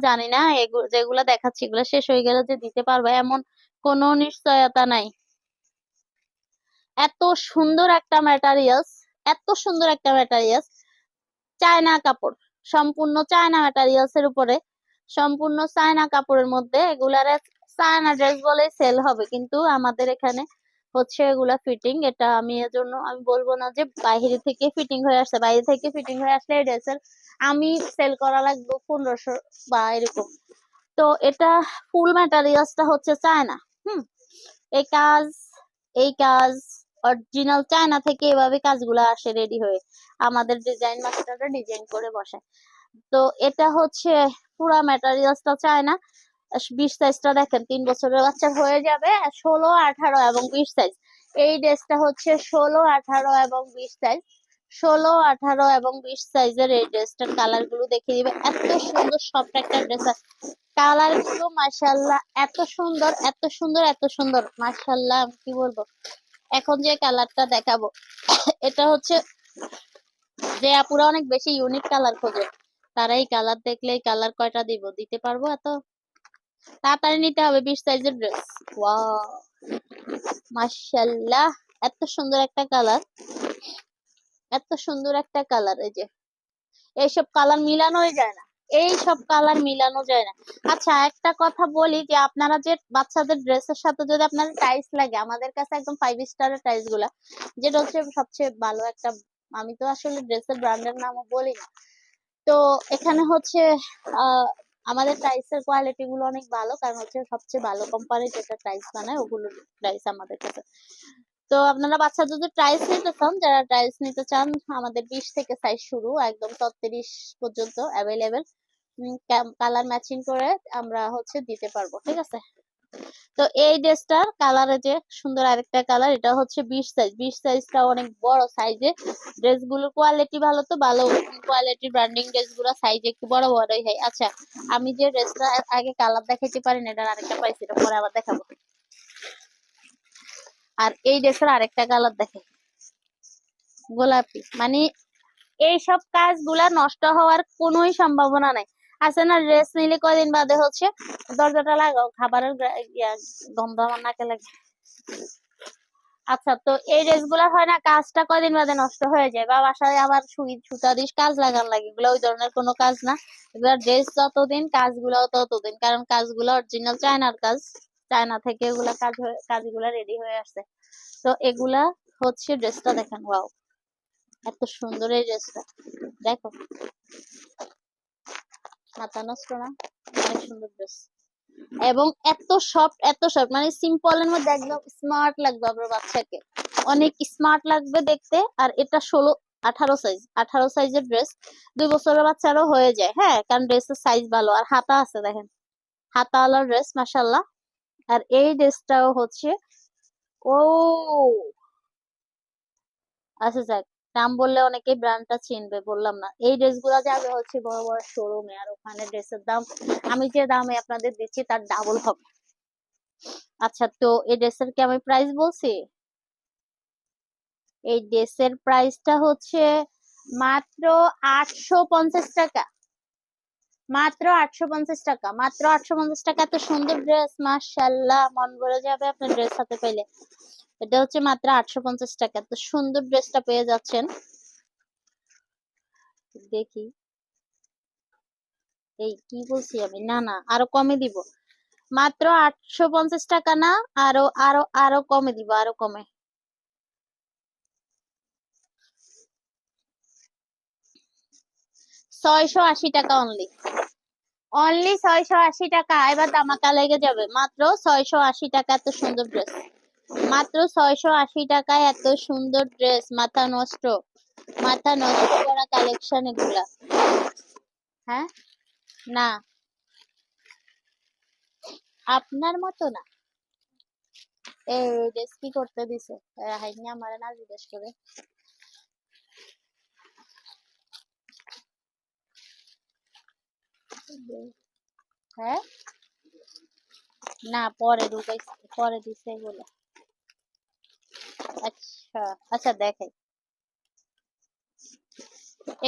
জানি না যেগুলা দেখাচ্ছি এগুলো শেষ হয়ে গেলে যে দিতে পারবে এমন কোনো নিশ্চয়তা নাই। এত সুন্দর একটা ম্যাটেরিয়ালস, এত সুন্দর একটা ম্যাটেরিয়ালস, চায়না কাপড়, সম্পূর্ণ চায়না ম্যাটেরিয়ালস এর উপরে, সম্পূর্ণ চায়না কাপড়ের মধ্যে এগুলার চায়না ড্রেস বলে সেল হবে, কিন্তু আমাদের এখানে হচ্ছে এগুলা ফিটিং। এটা আমি এজন্য আমি বলবো না যে বাইরে থেকে ফিটিং হয়ে আসছে, বাইরে থেকে ফিটিং হয়ে আসলে এই ড্রেসের আমি সেল করা লাগবে 1500 বা এরকম। তো এটা ফুল ম্যাটেরিয়ালসটা হচ্ছে চায়না। হুম, এই কাজ, এই কাজ অরিজিনাল চায়না থেকে এভাবে কাজগুলো আসে রেডি হয়ে, আমাদের ডিজাইন মাস্টাররা ডিজাইন করে বসায়। তো এটা হচ্ছে পুরা ম্যাটেরিয়ালসটা চায়না। 20 সাইজটা দেখেন, 3 বছরের বাচ্চা হয়ে যাবে, 16, 18 এবং 20 সাইজ। এই ড্রেসটা হচ্ছে 16, 18 এবং 20 সাইজ। 16, 18 এবং 20 সাইজের এই ড্রেসটার কালার গুলো দেখিয়ে দিবে। এত সুন্দর সফট একটা ড্রেস, কালার গুলো মাশাআল্লাহ এত সুন্দর, এত সুন্দর, এত সুন্দর, মাশাআল্লাহ আমি কি বলবো। এখন যে কালারটা দেখাবো এটা হচ্ছে, যে আপুরা অনেক বেশি ইউনিক কালার খোঁজে তারা এই কালার দেখলে, এই কালার কয়টা দিতে পারবো, এত তাড়াতাড়ি নিতে হবে। 20 সাইজের ড্রেস, ওয়াও মাশাআল্লাহ, এত সুন্দর একটা কালার, এত সুন্দর একটা কালার। এই যে এইসব কালার মিলানোই যায় না, এই সব কালার মিলানো যায় না। আচ্ছা একটা কথা বলি, যে আপনারা যে বাচ্চাদের ড্রেসের সাথে যদি আপনার টাইস লাগে, আমাদের কাছে একদম 5 স্টারের টাইস গুলা, যেটা হচ্ছে সবচেয়ে ভালো একটা, আমি তো আসলে ড্রেসের ব্র্যান্ডের নামও বলি না। তো এখানে হচ্ছে আহ আমাদের টাইসের কোয়ালিটি গুলো অনেক ভালো, কারণ হচ্ছে সবচেয়ে ভালো কোম্পানি যেটা টাইস বানায় ওগুলো টাইস আমাদের কাছে। তো আপনারা বাচ্চা যদি টাইলস নিতে চান, যারা টাইলস নিতে চান, আমাদের 20 থেকে সাইজ শুরু, একদম 36 পর্যন্ত অ্যাভেলেবেল। কালার ম্যাচিং করে আমরা হচ্ছে দিতে পারবো, ঠিক আছে। তো এই ড্রেসটার কালারে যে সুন্দর আরেকটা কালার, এটা হচ্ছে 20 সাইজ। 20 সাইজটা অনেক বড় সাইজে, ড্রেসগুলোর কোয়ালিটি ভালো, তো ভালো কোয়ালিটির ব্র্যান্ডিং ড্রেসগুলো সাইজ একটু বড় বড়ই হয়। আচ্ছা আমি যে ড্রেসটা আগে কালার দেখাইতে পারি না, এটার আরেকটা পাইছি, এটা পরে আবার দেখাবো। আর এই ড্রেসের আরেকটা কালার দেখে, গোলাপি, মানে এইসব কাজগুলা নষ্ট হওয়ার কোনোই সম্ভাবনা নাই। আছে না ড্রেস নিলে কয়দিন বাদে হচ্ছে দরজাটা লাগাও, খাবারের গন্ধ আমার নাকে লাগে। আচ্ছা তো এই ড্রেস গুলা হয় না, কাজটা কয়দিন বাদে নষ্ট হয়ে যায়, বা বাসায় আবার সুই সুতা দিস কাজ লাগান লাগে, এগুলো ওই ধরনের কোনো কাজ না। এগুলা ড্রেস যতদিন, কাজগুলাও ততদিন, কারণ কাজগুলো অরিজিনাল চায়নার কাজ, চায়না থেকে এগুলা কাজগুলা রেডি হয়ে আসছে। তো এগুলা হচ্ছে ড্রেসটা দেখেন, ওয়াও এত সুন্দর এই ড্রেসটা, দেখো মাথা নষ্ট না, অনেক সুন্দর ড্রেস। এবং এত সফট, এত সফট, মানে সিম্পলের মধ্যে একদম স্মার্ট লাগবে আপনার বাচ্চাকে, অনেক স্মার্ট লাগবে দেখতে। আর এটা 16, 18 সাইজ, 18 সাইজের ড্রেস 2 বছরের বাচ্চারও হয়ে যায়, হ্যাঁ, কারণ ড্রেসের সাইজ ভালো, আর হাতা আছে দেখেন, হাতাওয়ালা ড্রেস মাশাআল্লাহ। আর এই ড্রেসটাও হচ্ছে, ও আচ্ছা যাক, নাম বললে অনেকেই ব্র্যান্ডটা চিনবে, বললাম না। এই ড্রেসগুলো যাবে হচ্ছে বড় বড় শোরুমে, আর ওখানে ড্রেসের দাম আমি যে দামে আপনাদের দিচ্ছি তার ডাবল হবে। আচ্ছা তো এই ড্রেসের কি আমি প্রাইস বলছি? এই ড্রেসের প্রাইসটা হচ্ছে মাত্র 850 টাকা, মাত্র 850 টাকা, মাত্র 850 টাকা। এত সুন্দর ড্রেস, মাশাআল্লাহ, মন ভরে যাবে আপনার ড্রেস হাতে পেলে। এটা হচ্ছে মাত্র 850 টাকা, এত সুন্দর ড্রেসটা পেয়ে যাচ্ছেন। দেখি, এই কি বলছি আমি, না না আরো কমে দিব, মাত্র 850 টাকা না, আরো আরো আরো কমে দিব, আরো কমে, 680 টাকা অনলি, অনলি 680 টাকা। এবার দামাকা লেগে যাবে, মাত্র 680 টাকা, এত সুন্দর ড্রেস, মাত্র 680 টাকায় এত সুন্দর ড্রেস, মাথা নষ্ট, মাথা নষ্ট করা কালেকশন এগুলা। হ্যাঁ, না আপনার মতো না। এই ড্রেস কি করতে দিছে, হাইনি আমারে না জিজ্ঞেস করে। হ্যাঁ, না পরে ঢুকাইছে, পরে দিছে এগুলো। আচ্ছা, আচ্ছা দেখাই,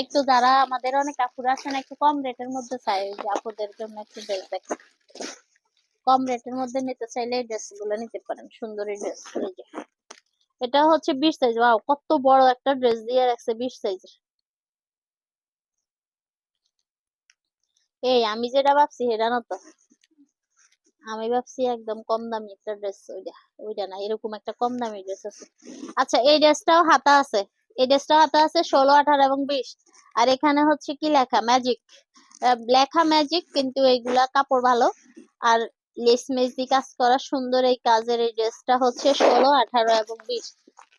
একটু যারা আমাদের অনেক আপুরা আছেন একটু কম রেটের মধ্যে চাই, ওই যে আপুদের জন্য একটু ড্রেস দেখেন, কম রেটের মধ্যে নিতে চাইলে এই ড্রেস গুলো নিতে পারেন, সুন্দর এই ড্রেস। এই যে এটা হচ্ছে 20 সাইজ, ওয়াও কত বড় একটা ড্রেস দিয়ে রাখছে 20 সাইজের। এই আমি যেটা ভাবছি সেটা না তো, আমি ভাবছি একদম কম দামি একটা ড্রেস, ওইটা ওইটা না, এরকম একটা কম দামি ড্রেস আছে। আচ্ছা এই ড্রেসটাও হাতা আছে, এই ড্রেসটাও হাতা আছে 16, 18 এবং 20। আর এখানে হচ্ছে কি লেখা ম্যাজিক, লেখা ম্যাজিক, কিন্তু এইগুলা কাপড় ভালো আর লেস মেস দিয়ে কাজ করা সুন্দর। এই কাজের এই ড্রেসটা হচ্ছে 16, 18 এবং 20,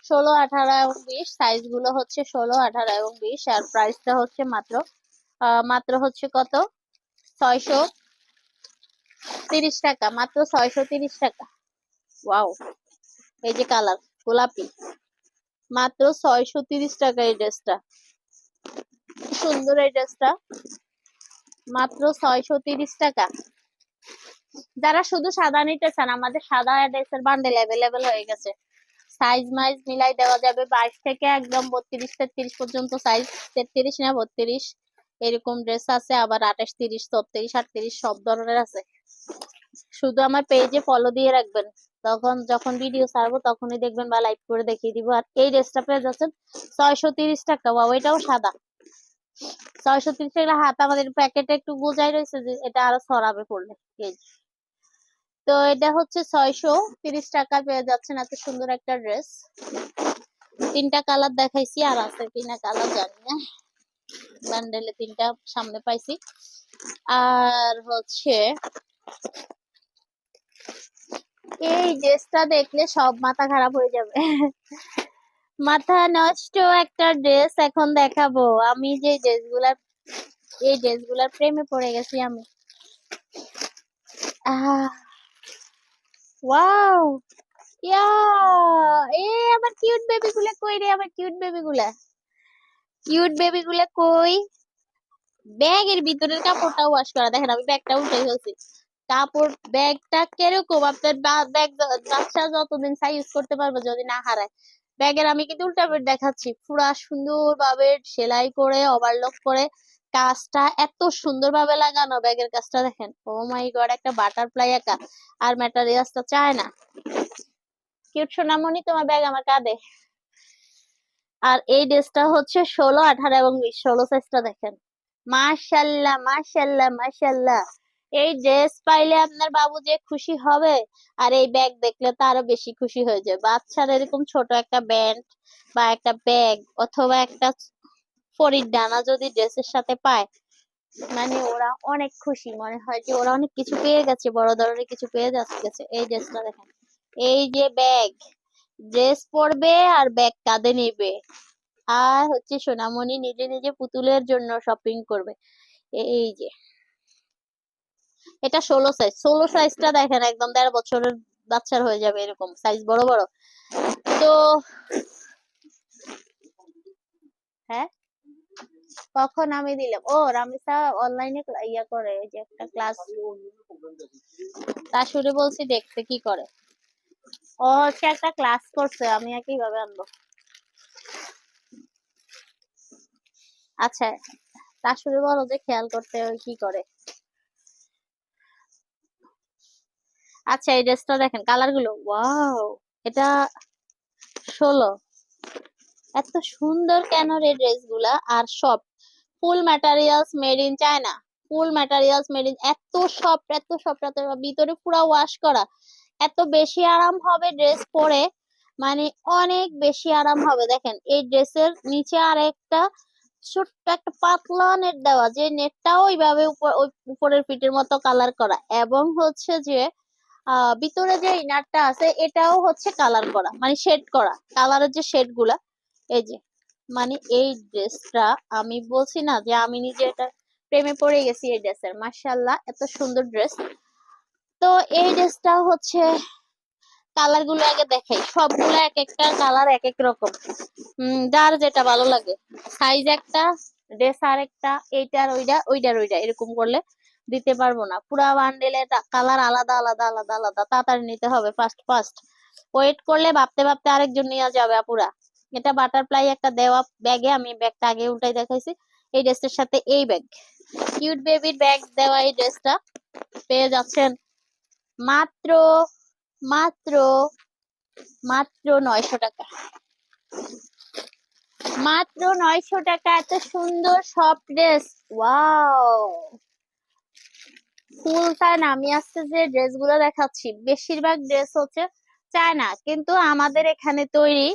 16, 18 এবং 20 সাইজ গুলো হচ্ছে 16, 18 এবং 20। আর প্রাইসটা হচ্ছে মাত্র মাত্র হচ্ছে কত, 630 টাকা, মাত্র 630 টাকা। ওয়াও, এই যে কালার গোলাপি, মাত্র 630 টাকা এই ড্রেসটা, সুন্দর এই ড্রেসটা, মাত্র 630 টাকা। যারা শুধু সাদা নিতে চান, আমাদের সাদা ড্রেসের বান্ডেল অ্যাভেলেবেল হয়ে গেছে, সাইজ মাইজ মিলাই দেওয়া যাবে 22 থেকে একদম 32, 33 পর্যন্ত সাইজ, 33 না 32 এরকম ড্রেস আছে, আবার 28, 30, 34, 38 সব ধরনের আছে। শুধু আমার পেজে ফলো দিয়ে রাখবেন, তখন যখন ভিডিও ছাড়বো তখনই দেখবেন বা লাইভ করে দেখিয়ে দিব। আর এই ড্রেসটা পেয়ে যাচ্ছেন 630 টাকা। ওয়াও, এটাও সাদা, 630 টাকা। হাত আমাদের প্যাকেটে একটু বোঝাই রয়েছে যে এটা আরো ছড়াবে পড়লে। এই যে। তো এটা হচ্ছে 630 টাকা পেয়ে যাচ্ছেন এত সুন্দর একটা ড্রেস। 3টা কালার দেখাইছি, আর আছে কিনা কালার জানি না, বান্ডেলে 3টা সামনে পাইছি। আর হচ্ছে এই ড্রেসটা দেখলে সব মাথা খারাপ হয়ে যাবে, মাথা নষ্ট একটা ড্রেস এখন দেখাবো আমি, যে ড্রেসগুলার এই ড্রেসগুলার প্রেমে পড়ে গেছি আমি। ওয়াও, ইয়া, এ আমার কিউট বেবি গুলা কই রে, আমার কিউট বেবি গুলা, কিউট বেবি গুলা কই? ব্যাগের ভিতরের কাপড়টা ওয়াশ করা, দেখেন আমি ব্যাগটা উল্টে ফেলছি। কাপড় ব্যাগটা কিরকম আপনার ব্যাগ, বাচ্চা যতদিন সাই ইউজ করতে পারবে যদি না হারায়। ব্যাগের আমি কিন্তু উল্টা বেড দেখাচ্ছি, পুরা সুন্দর ভাবে সেলাই করে ওভারলক করে কাজটা এত সুন্দর ভাবে লাগানো, ব্যাগের কাজটা দেখেন, ও মাই গড, একটা বাটারফ্লাই একা, আর ম্যাটেরিয়ালসটা চায় না। কিউট সোনামণি, তোমার ব্যাগ আমার কাঁধে। আর এই ড্রেসটা হচ্ছে 16, 18 এবং 20, 16 সাইজটা দেখেন, মাশাল্লাহ মাশাল্লাহ মাশাল্লাহ। এই ড্রেস পাইলে আপনার বাবু যে খুশি হবে, আর এই ব্যাগ দেখলে তো আরো বেশি খুশি হয়ে যায়। বাচ্চারা এরকম ছোট একটা ব্যান্ড বা একটা ব্যাগ অথবা একটা ফরির ডানা যদি ড্রেসের সাথে পায়, মানে ওরা অনেক খুশি, মনে হয় যে ওরা অনেক কিছু পেয়ে গেছে, বড় ধরনের কিছু পেয়ে যাচ্ছে। এই ড্রেসটা দেখেন, এই যে ব্যাগ, ড্রেস পরবে আর ব্যাগ কাঁধে নেবে, আর হচ্ছে সোনামণি নিজে নিজে পুতুলের জন্য শপিং করবে। এই যে এটা 16 সাইজ, 16 সাইজটা দেখেন একদম 1.5 বছরের বাচ্চার হয়ে যাবে, এরকম সাইজ বড় বড়। তো হ্যাঁ, কখন আমি দিলাম? ও রামিসা অনলাইনে ইয়া করে, ওই যে একটা ক্লাস, তা শুরু বলছি দেখতে কি করে, ও হচ্ছে একটা ক্লাস করছে, আমি আর কিভাবে আনবো। আচ্ছা, তা শুরু বলো যে খেয়াল করতে ওই কি করে। আচ্ছা এই ড্রেসটা দেখেন কালার গুলো, ওয়াও, এটা 16, এত সুন্দর কেন রে ড্রেস গুলা, আর সব full materials made in China, full materials made in, এত সফট এত সফট, এত ভিতরে পুরো ওয়াশ করা, এত বেশি আরাম হবে ড্রেস পরে, মানে অনেক বেশি আরাম হবে। দেখেন এই ড্রেসের নিচে আর একটা ছোট্ট একটা পাতলা নেট দেওয়া, যে নেটটাও ওইভাবে উপরের পিঠের মতো কালার করা, এবং হচ্ছে যে ভিতরে যে ইনারটা আছে এটাও হচ্ছে কালার করা, মানে শেড করা, কালারের যে শেড গুলা। এই যে মানে এই ড্রেসটা আমি বলছি না যে আমি নিজে এটা প্রেমে পড়ে গেছি এই ড্রেসের, মাশাআল্লাহ এত সুন্দর ড্রেস। তো এই ড্রেসটা হচ্ছে কালার গুলো আগে দেখাই, সবগুলো এক একটা কালার এক এক রকম, যার যেটা ভালো লাগে। সাইজ একটা, ড্রেস আর একটা, এইটার ওইটা ওইটার ওইটা এরকম করলে দিতে পারবো না, পুরা বান্ডেলে কালার আলাদা আলাদা আলাদা আলাদা, তাড়াতাড়ি নিতে হবে, ফাস্ট ফাস্ট, ওয়েট করলে ভাবতে ভাবতে আরেকজন নিয়ে যাবে আপুরা। এটা বাটারফ্লাই একটা দেওয়া ব্যাগে, আমি ব্যাগটা আগে উল্টাই দেখাইছি। এই ড্রেসটার সাথে এই ব্যাগ, কিউট বেবির ব্যাগ দেওয়া এই ড্রেসটা পেয়ে যাচ্ছেন মাত্র মাত্র মাত্র 900 টাকা। মাত্র 900 টাকা, এত সুন্দর সফট ড্রেস। ওয়াও, ফুল চায়না। আমি আজকে যে ড্রেস গুলো দেখাচ্ছি বেশিরভাগ ড্রেস হচ্ছে চায়না, কিন্তু আমাদের এখানে তৈরি।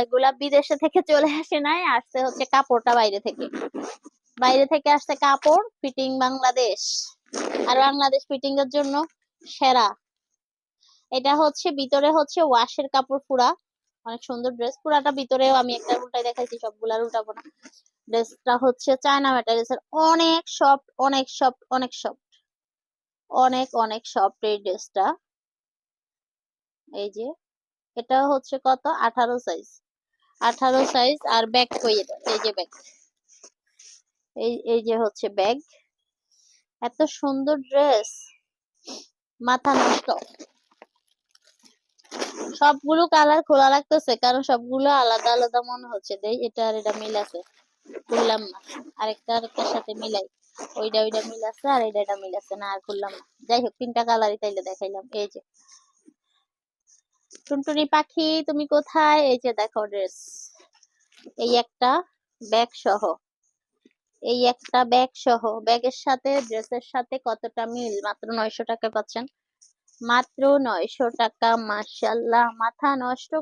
এগুলা বিদেশে থেকে চলে আসে নাই, আসছে হচ্ছে কাপড়টা বাইরে থেকে। বাইরে থেকে আসছে কাপড়, ফিটিং বাংলাদেশ। আর বাংলাদেশ ফিটিং এর জন্য সেরা। এটা হচ্ছে ভিতরে হচ্ছে ওয়াশের কাপড় পুরা, অনেক সুন্দর ড্রেস। পুরাটা ভিতরেও আমি একটা উল্টাই দেখাইছি, সবগুলা উল্টাবো না। ড্রেসটা হচ্ছে চায়না ম্যাটেরিয়ালস, অনেক সফট, অনেক সফট, অনেক সফট, অনেক অনেক সফট এই ড্রেসটা। এই যে এটা হচ্ছে কত, 18 সাইজ, 18 সাইজ। আর ব্যাগ কই এটা, এই যে ব্যাগ, এই যে হচ্ছে ব্যাগ। এত সুন্দর ড্রেস, মাথা নষ্ট। সবগুলো কালার খোলা লাগতেছে, কারণ সবগুলো আলাদা আলাদা মনে হচ্ছে। দেই এটা আর এটা মিল আছে, খুললাম না। আরেকটার সাথে মিলাই, ওইটা মিল আছে, আর এটা মিল আছে না, আর খুললাম না। যাই হোক, 3টা কালারই তাইলে দেখাইলাম। এই যে টুনটুনি পাখি তুমি কোথায়, এই যে দেখো ড্রেস। এই একটা ব্যাগ সহ, এই একটা ব্যাগ সহ, ব্যাগের সাথে ড্রেসের সাথে কতটা মিল। মাত্র 900 টাকা পাচ্ছেন, মাত্র 900 টাকা। মাশাআল্লাহ, মাথা নষ্ট।